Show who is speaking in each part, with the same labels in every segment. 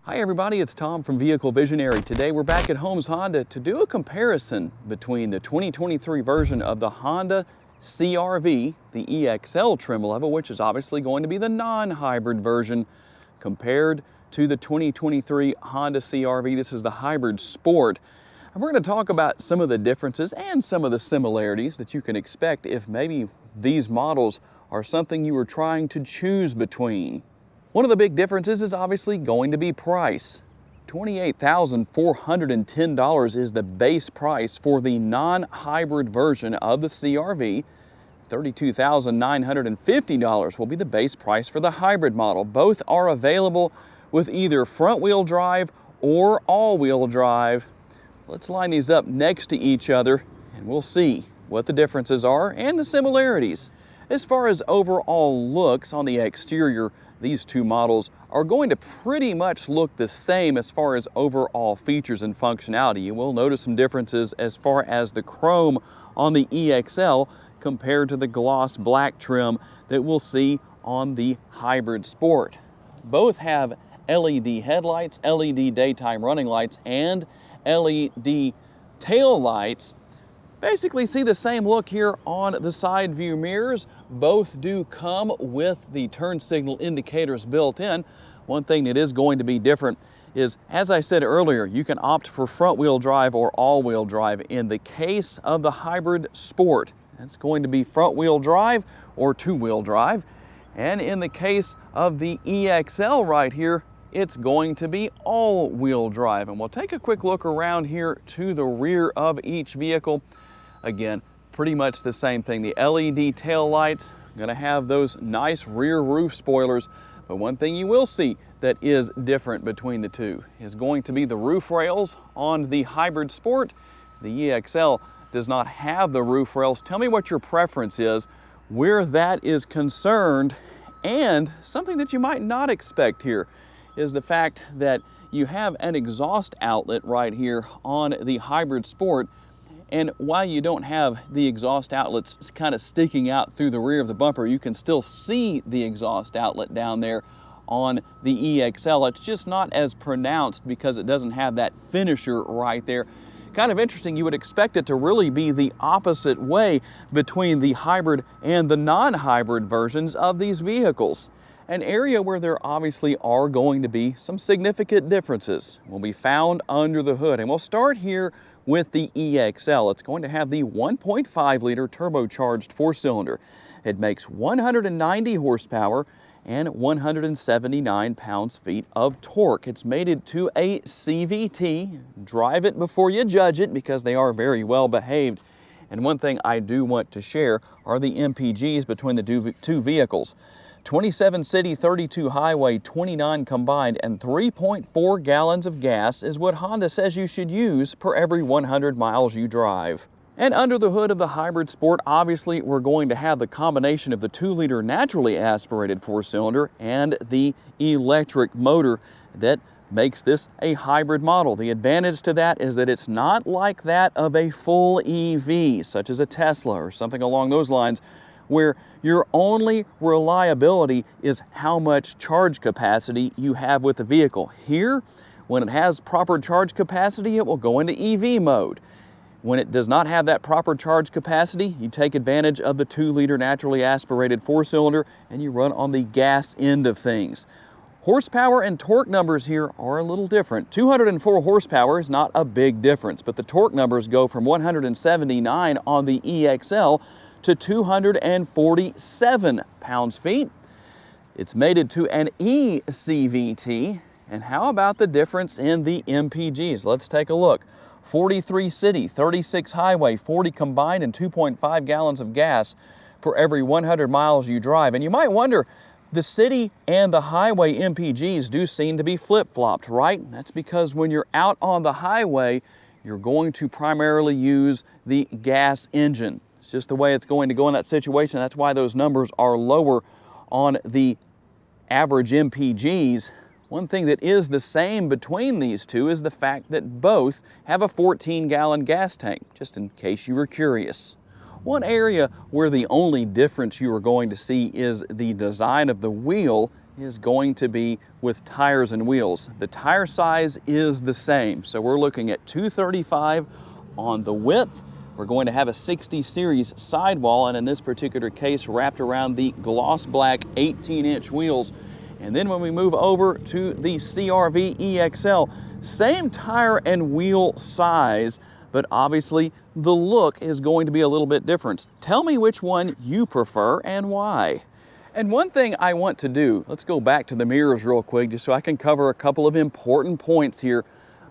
Speaker 1: Hi everybody, it's Tom from Vehicle Visionary. Today we're back at Holmes Honda to do a comparison between the 2023 version of the Honda CR-V, the EXL trim level, which is obviously going to be the non-hybrid version, compared to the 2023 Honda CR-V. This is the hybrid sport. And we're going to talk about some of the differences and some of the similarities that you can expect if maybe these models are something you were trying to choose between. One of the big differences is obviously going to be price. $28,410 is the base price for the non-hybrid version of the CR-V. $32,950 will be the base price for the hybrid model. Both are available with either front-wheel drive or all-wheel drive. Let's line these up next to each other and we'll see what the differences are and the similarities. As far as overall looks on the exterior, these two models are going to pretty much look the same as far as overall features and functionality. You will notice some differences as far as the chrome on the EXL compared to the gloss black trim that we'll see on the hybrid sport. Both have LED headlights, LED daytime running lights, and LED tail lights. Basically see the same look here on the side view mirrors. Both do come with the turn signal indicators built in. One thing that is going to be different is, as I said earlier, you can opt for front wheel drive or all wheel drive. In the case of the hybrid sport, it's going to be front wheel drive or two wheel drive. And in the case of the EXL right here, it's going to be all wheel drive. And we'll take a quick look around here to the rear of each vehicle. Again, pretty much the same thing. The LED tail lights, going to have those nice rear roof spoilers. But one thing you will see that is different between the two is going to be the roof rails on the hybrid sport. The EXL does not have the roof rails. Tell me what your preference is where that is concerned. And something that you might not expect here is the fact that you have an exhaust outlet right here on the hybrid sport. And while you don't have the exhaust outlets kind of sticking out through the rear of the bumper, you can still see the exhaust outlet down there on the EXL. It's just not as pronounced because it doesn't have that finisher right there. Kind of interesting, you would expect it to really be the opposite way between the hybrid and the non-hybrid versions of these vehicles. An area where there obviously are going to be some significant differences will be found under the hood. And we'll start here with the EXL. It's going to have the 1.5 liter turbocharged four-cylinder. It makes 190 horsepower and 179 pounds-feet of torque. It's mated to a CVT. Drive it before you judge it because they are very well behaved. And one thing I do want to share are the MPGs between the two vehicles. 27 city, 32 highway, 29 combined, and 3.4 gallons of gas is what Honda says you should use per every 100 miles you drive. And under the hood of the hybrid sport, obviously we're going to have the combination of the 2-liter naturally aspirated four-cylinder and the electric motor that makes this a hybrid model. The advantage to that is that it's not like that of a full EV, such as a Tesla or something along those lines, where your only reliability is how much charge capacity you have with the vehicle. Here, when it has proper charge capacity, it will go into EV mode. When it does not have that proper charge capacity, you take advantage of the 2-liter naturally aspirated four-cylinder and you run on the gas end of things. Horsepower and torque numbers here are a little different. 204 horsepower is not a big difference, but the torque numbers go from 179 on the EXL to 247 pounds-feet. It's mated to an eCVT. And how about the difference in the MPGs? Let's take a look. 43 city, 36 highway, 40 combined, and 2.5 gallons of gas for every 100 miles you drive. And you might wonder, the city and the highway MPGs do seem to be flip-flopped, right? That's because when you're out on the highway, you're going to primarily use the gas engine. It's just the way it's going to go in that situation. That's why those numbers are lower on the average MPGs. One thing that is the same between these two is the fact that both have a 14-gallon gas tank, just in case you were curious. One area where the only difference you are going to see is the design of the wheel is going to be with tires and wheels. The tire size is the same, so we're looking at 235 on the width. We're going to have a 60 series sidewall, and in this particular case wrapped around the gloss black 18-inch wheels. And then when we move over to the CR-V EXL, same tire and wheel size, but obviously the look is going to be a little bit different. Tell me which one you prefer and why. And one thing I want to do, let's go back to the mirrors real quick just so I can cover a couple of important points here.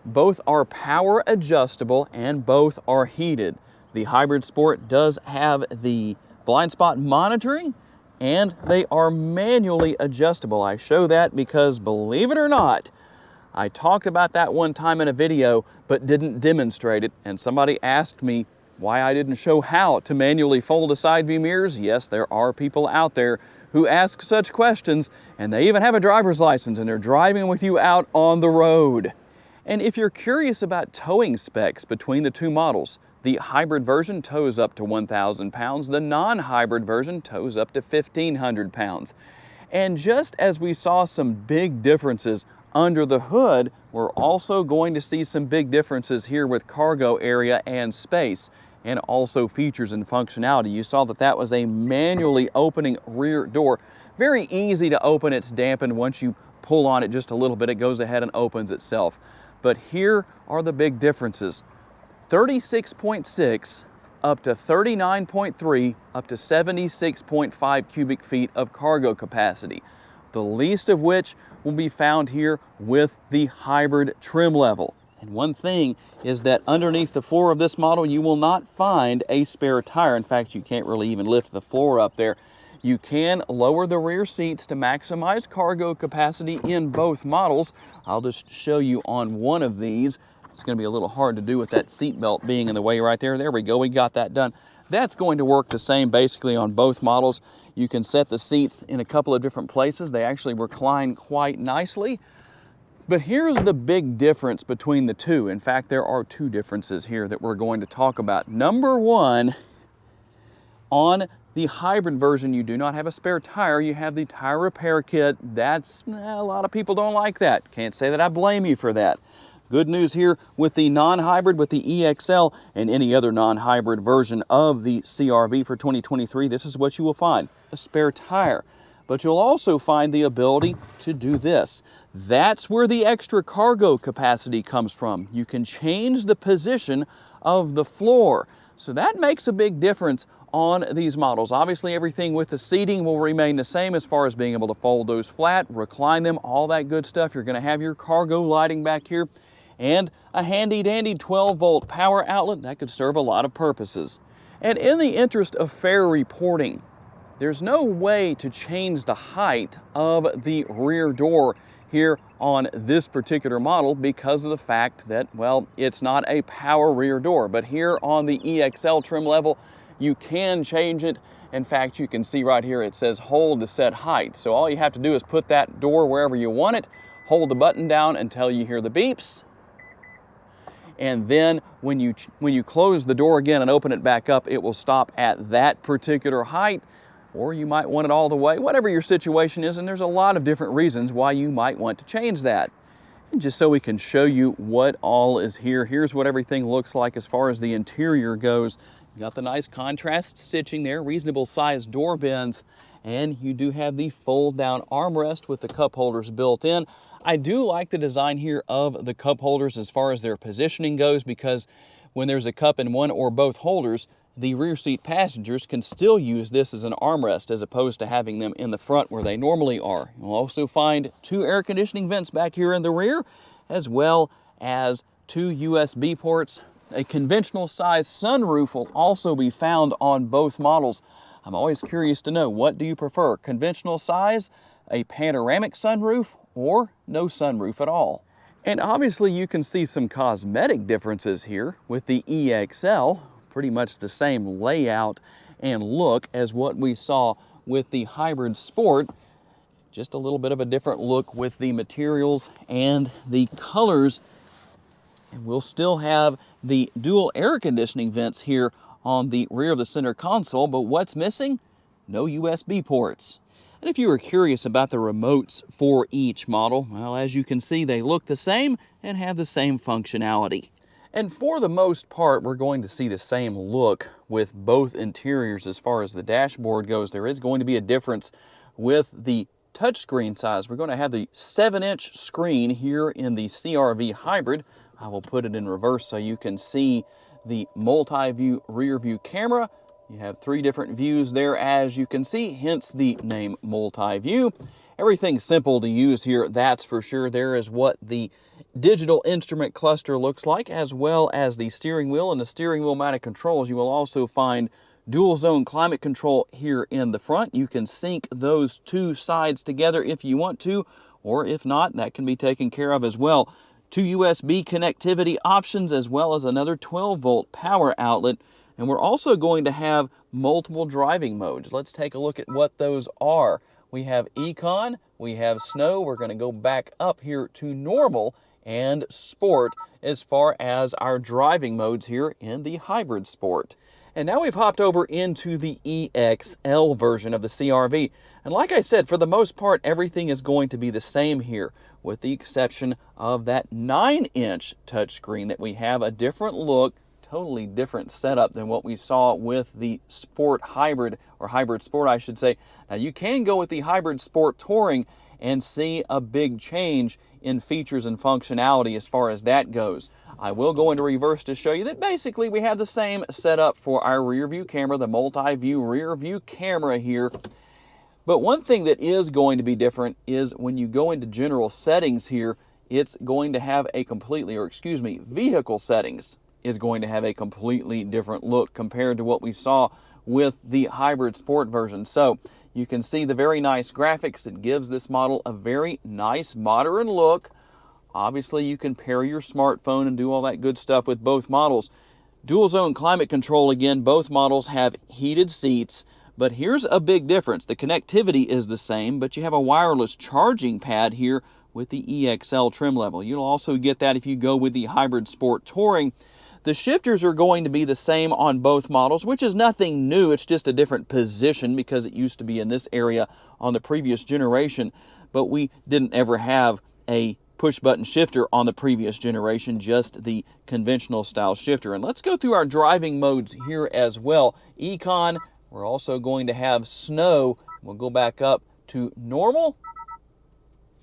Speaker 1: Both are power adjustable and both are heated. The Hybrid Sport does have the blind spot monitoring, and they are manually adjustable. I show that because, believe it or not, I talked about that one time in a video but didn't demonstrate it, and somebody asked me why I didn't show how to manually fold a side view mirrors. Yes, there are people out there who ask such questions, and they even have a driver's license and they're driving with you out on the road. And if you're curious about towing specs between the two models, the hybrid version tows up to 1,000 pounds. The non-hybrid version tows up to 1,500 pounds. And just as we saw some big differences under the hood, we're also going to see some big differences here with cargo area and space, and also features and functionality. You saw that that was a manually opening rear door. Very easy to open. It's dampened. Once you pull on it just a little bit, it goes ahead and opens itself. But here are the big differences. 36.6 up to 39.3 up to 76.5 cubic feet of cargo capacity, the least of which will be found here with the hybrid trim level. And one thing is that underneath the floor of this model you will not find a spare tire. In fact, you can't really even lift the floor up there. You can lower the rear seats to maximize cargo capacity in both models. I'll just show you on one of these. It's going to be a little hard to do with that seat belt being in the way right there. There we go, we got that done. That's going to work the same basically on both models. You can set the seats in a couple of different places. They actually recline quite nicely. But here's the big difference between the two. In fact, there are two differences here that we're going to talk about. Number one, on the hybrid version, you do not have a spare tire. You have the tire repair kit. That's, a lot of people don't like that. Can't say that I blame you for that. Good news here with the non-hybrid, with the EXL and any other non-hybrid version of the CR-V for 2023, this is what you will find, a spare tire. But you'll also find the ability to do this. That's where the extra cargo capacity comes from. You can change the position of the floor. So that makes a big difference on these models. Obviously, everything with the seating will remain the same as far as being able to fold those flat, recline them, all that good stuff. You're going to have your cargo lighting back here and a handy dandy 12-volt power outlet that could serve a lot of purposes. And in the interest of fair reporting, there's no way to change the height of the rear door here on this particular model because of the fact that, well, it's not a power rear door. But here on the EXL trim level, you can change it. In fact, you can see right here it says hold to set height. So all you have to do is put that door wherever you want it, hold the button down until you hear the beeps, and then when you close the door again and open it back up, it will stop at that particular height, or you might want it all the way, whatever your situation is, and there's a lot of different reasons why you might want to change that. And just so we can show you what all is here, here's what everything looks like as far as the interior goes. You got the nice contrast stitching there, reasonable sized door bends, and you do have the fold down armrest with the cup holders built in. I do like the design here of the cup holders as far as their positioning goes, because when there's a cup in one or both holders, the rear seat passengers can still use this as an armrest as opposed to having them in the front where they normally are. You'll also find two air conditioning vents back here in the rear, as well as two USB ports. A conventional size sunroof will also be found on both models. I'm always curious to know, what do you prefer? Conventional size, a panoramic sunroof, or no sunroof at all? And obviously you can see some cosmetic differences here with the EXL, pretty much the same layout and look as what we saw with the Hybrid Sport. Just a little bit of a different look with the materials and the colors. And we'll still have the dual air conditioning vents here on the rear of the center console, but what's missing? No USB ports. And if you were curious about the remotes for each model, well, as you can see, they look the same and have the same functionality. And for the most part, we're going to see the same look with both interiors as far as the dashboard goes. There is going to be a difference with the touchscreen size. We're going to have the 7-inch screen here in the CR-V Hybrid. I will put it in reverse so you can see the multi-view rear view camera. You have 3 different views there, as you can see, hence the name multi-view. Everything's simple to use here, that's for sure. There is what the digital instrument cluster looks like, as well as the steering wheel. And the steering wheel mounted controls, you will also find dual zone climate control here in the front. You can sync those 2 sides together if you want to, or if not, that can be taken care of as well. 2 USB connectivity options, as well as another 12-volt power outlet. And we're also going to have multiple driving modes. Let's take a look at what those are. We have Econ, we have Snow. We're going to go back up here to Normal and Sport as far as our driving modes here in the Hybrid Sport. And now we've hopped over into the EXL version of the CR-V. And like I said, for the most part, everything is going to be the same here, with the exception of that 9-inch touchscreen that we have a different look, totally different setup than what we saw with the Sport Hybrid, or Hybrid Sport, I should say. Now you can go with the Hybrid Sport Touring and see a big change in features and functionality as far as that goes. I will go into reverse to show you that basically we have the same setup for our rear view camera, the multi-view rear view camera here. But one thing that is going to be different is when you go into general settings here, it's going to have a completely, or excuse me, vehicle settings is going to have a completely different look compared to what we saw with the Hybrid Sport version. So you can see the very nice graphics. It gives this model a very nice modern look. Obviously you can pair your smartphone and do all that good stuff with both models. Dual zone climate control, again, both models have heated seats, but here's a big difference. The connectivity is the same, but you have a wireless charging pad here with the EXL trim level. You'll also get that if you go with the Hybrid Sport Touring. The shifters are going to be the same on both models, which is nothing new. It's just a different position because it used to be in this area on the previous generation, but we didn't ever have a push-button shifter on the previous generation, just the conventional style shifter. And let's go through our driving modes here as well. Econ, we're also going to have Snow. We'll go back up to Normal.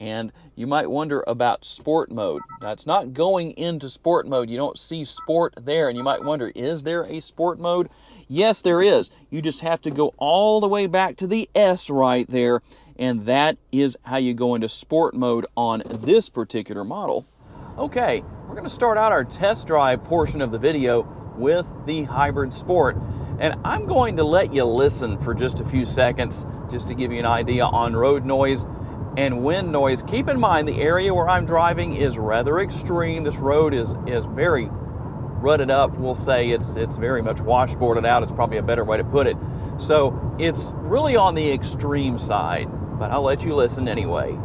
Speaker 1: And you might wonder about Sport mode. Now, it's not going into Sport mode. You don't see Sport there, and you might wonder, is there a Sport mode? Yes, there is. You just have to go all the way back to the S right there, and that is how you go into Sport mode on this particular model. Okay, we're going to start out our test drive portion of the video with the Hybrid Sport. And I'm going to let you listen for just a few seconds just to give you an idea on road noise and wind noise. Keep in mind the area where I'm driving is rather extreme. This road is very rutted up. We'll say it's very much washboarded out. It's probably a better way to put it. So it's really on the extreme side, but I'll let you listen anyway.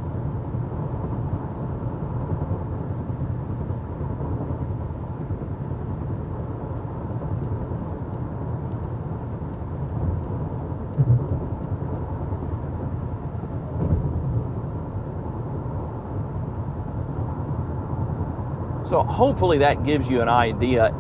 Speaker 1: So hopefully that gives you an idea.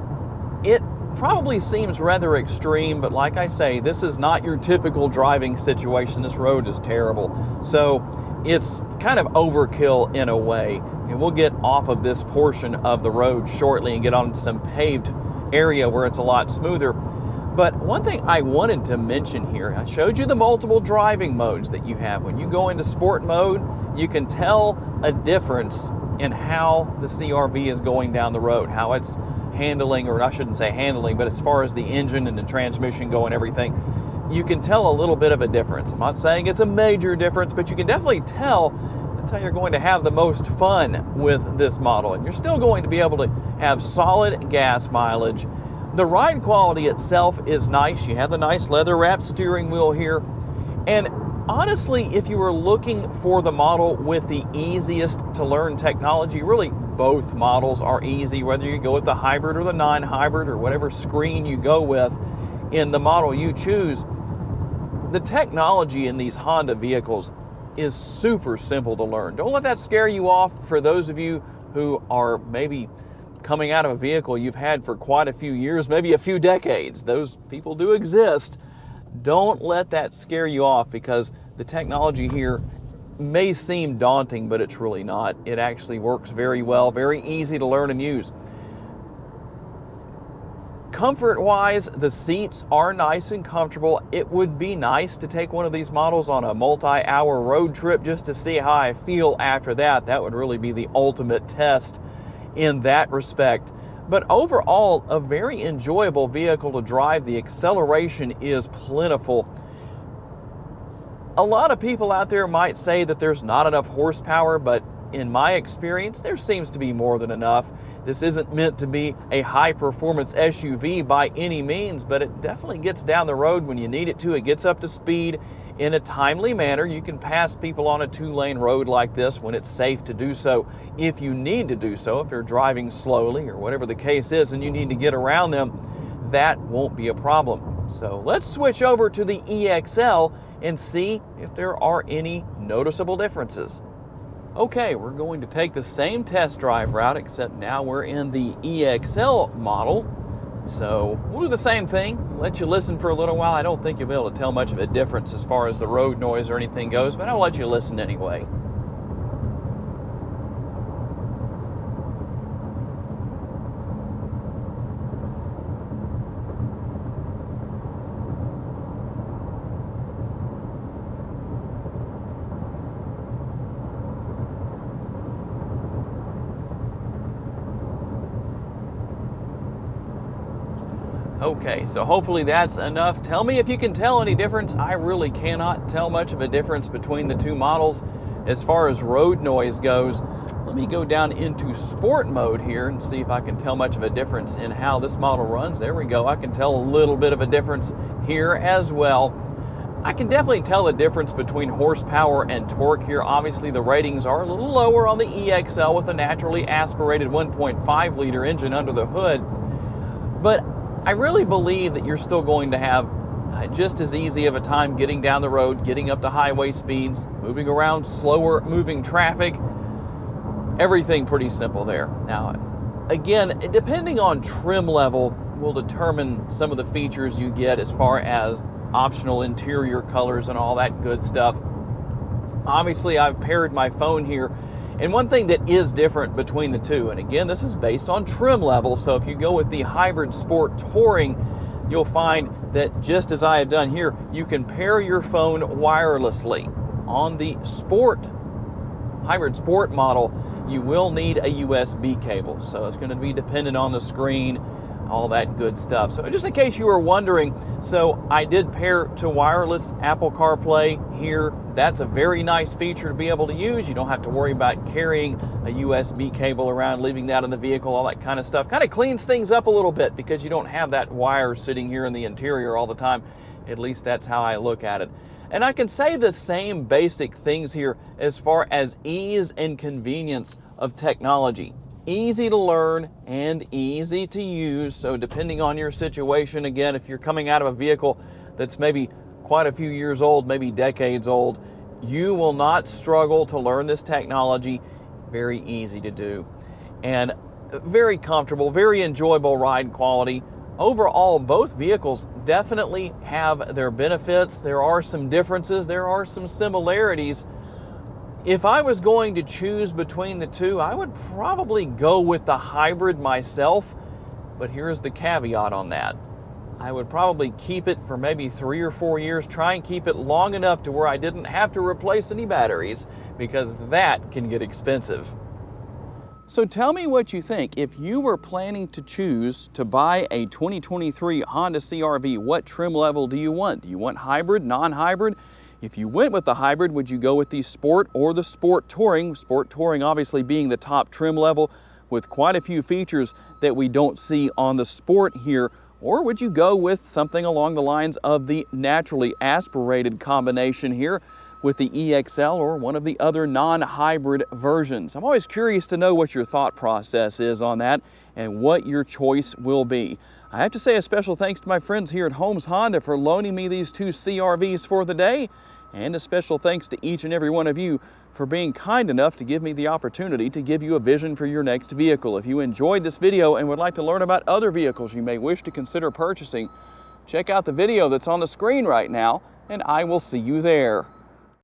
Speaker 1: It probably seems rather extreme, but like I say, this is not your typical driving situation. This road is terrible. So it's kind of overkill in a way. And we'll get off of this portion of the road shortly and get on to some paved area where it's a lot smoother. But one thing I wanted to mention here, I showed you the multiple driving modes that you have. When you go into Sport mode, you can tell a difference in how the CR-V is going down the road, how it's handling, or I shouldn't say handling, but as far as the engine and the transmission go and everything, you can tell a little bit of a difference. I'm not saying it's a major difference, but you can definitely tell that's how you're going to have the most fun with this model. And you're still going to be able to have solid gas mileage. The ride quality itself is nice. You have the nice leather-wrapped steering wheel here. And honestly, if you were looking for the model with the easiest to learn technology, really both models are easy, whether you go with the hybrid or the non-hybrid or whatever screen you go with in the model you choose. The technology in these Honda vehicles is super simple to learn. Don't let that scare you off. For those of you who are maybe coming out of a vehicle you've had for quite a few years, maybe a few decades, those people do exist. Don't let that scare you off, because the technology here may seem daunting, but it's really not. It actually works very well, very easy to learn and use. Comfort-wise, the seats are nice and comfortable. It would be nice to take one of these models on a multi-hour road trip just to see how I feel after that. That would really be the ultimate test in that respect. But overall, a very enjoyable vehicle to drive. The acceleration is plentiful. A lot of people out there might say that there's not enough horsepower, but in my experience, there seems to be more than enough. This isn't meant to be a high-performance SUV by any means, but it definitely gets down the road when you need it to. It gets up to speed in a timely manner. You can pass people on a 2-lane road like this when it's safe to do so. If you need to do so, if they're driving slowly or whatever the case is and you need to get around them, that won't be a problem. So let's switch over to the EXL and see if there are any noticeable differences. Okay, we're going to take the same test drive route, except now we're in the EXL model. So we'll do the same thing, let you listen for a little while. I don't think you'll be able to tell much of a difference as far as the road noise or anything goes, but I'll let you listen anyway. Okay, so hopefully that's enough. Tell me if you can tell any difference. I really cannot tell much of a difference between the two models as far as road noise goes. Let me go down into sport mode here and see if I can tell much of a difference in how this model runs. There we go. I can tell a little bit of a difference here as well. I can definitely tell the difference between horsepower and torque here. Obviously, the ratings are a little lower on the EXL with a naturally aspirated 1.5 liter engine under the hood, but I really believe that you're still going to have just as easy of a time getting down the road, getting up to highway speeds, moving around slower moving traffic. Everything pretty simple there. Now, again, depending on trim level will determine some of the features you get as far as optional interior colors and all that good stuff. Obviously, I've paired my phone here. And one thing that is different between the two, and again, this is based on trim level, so if you go with the Hybrid Sport Touring, you'll find that just as I have done here, you can pair your phone wirelessly. On the Hybrid Sport model, you will need a USB cable, so it's going to be dependent on the screen, all that good stuff. So just in case you were wondering, so I did pair to wireless Apple CarPlay here. That's a very nice feature to be able to use. You don't have to worry about carrying a USB cable around, leaving that in the vehicle, all that kind of stuff. Kind of cleans things up a little bit because you don't have that wire sitting here in the interior all the time. At least that's how I look at it. And I can say the same basic things here as far as ease and convenience of technology. Easy to learn and easy to use. So depending on your situation, again, if you're coming out of a vehicle that's maybe quite a few years old, maybe decades old, you will not struggle to learn this technology. Very easy to do. And very comfortable, very enjoyable ride quality. Overall, both vehicles definitely have their benefits. There are some differences, there are some similarities. If I was going to choose between the two, I would probably go with the hybrid myself, but here's the caveat on that. I would probably keep it for maybe 3 or 4 years, try and keep it long enough to where I didn't have to replace any batteries, because that can get expensive. So tell me what you think. If you were planning to choose to buy a 2023 Honda CR-V, what trim level do you want? Do you want hybrid, non-hybrid? If you went with the hybrid, would you go with the Sport or the Sport Touring? Sport Touring obviously being the top trim level with quite a few features that we don't see on the Sport here. Or would you go with something along the lines of the naturally aspirated combination here with the EXL or one of the other non-hybrid versions. I'm always curious to know what your thought process is on that and what your choice will be. I have to say a special thanks to my friends here at Holmes Honda for loaning me these two CR-Vs for the day, and a special thanks to each and every one of you for being kind enough to give me the opportunity to give you a vision for your next vehicle. If you enjoyed this video and would like to learn about other vehicles you may wish to consider purchasing, check out the video that's on the screen right now, and I will see you there.